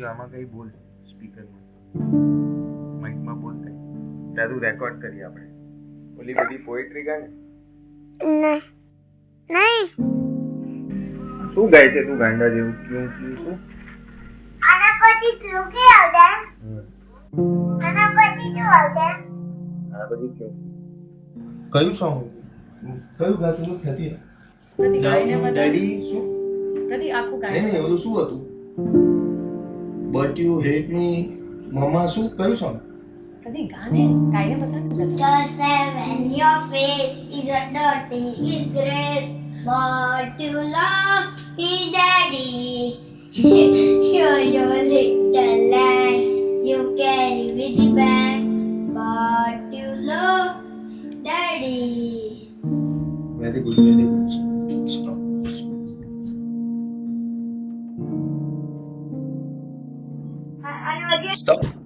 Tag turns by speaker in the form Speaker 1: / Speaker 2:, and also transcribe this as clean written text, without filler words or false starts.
Speaker 1: જો આમાં કઈ બોલ સ્પીકરમાં માઇકમાં બોલ કઈ તારું રેકોર્ડ કરીએ આપણે ઓલી બધી પોએટ્રી ગાય
Speaker 2: નહીં
Speaker 1: શું ગાય છે તું ગાંડા જેવું ક્યું ક્યું શું
Speaker 2: આના પછી શું કે આવડે આના પછી શું આવડે
Speaker 1: આ બધી ક્યું
Speaker 3: કયું સોંગ કયું ગાતું નથી હતી
Speaker 4: પ્રતિ ગાઈને બતા
Speaker 3: ડેડી શું
Speaker 4: પ્રતિ આખું
Speaker 3: નહીં
Speaker 4: ગાય
Speaker 3: ઓલું શું હતું બટ યુ હેટ મી મમ્મા શું કયું સોંગ
Speaker 4: પ્રતિ ગાને ગાઈને બતા
Speaker 2: Just say when your face is a dirty disgrace, but you love me, daddy. You're your little land you carry with the band, but you love daddy.
Speaker 3: Very good stop stop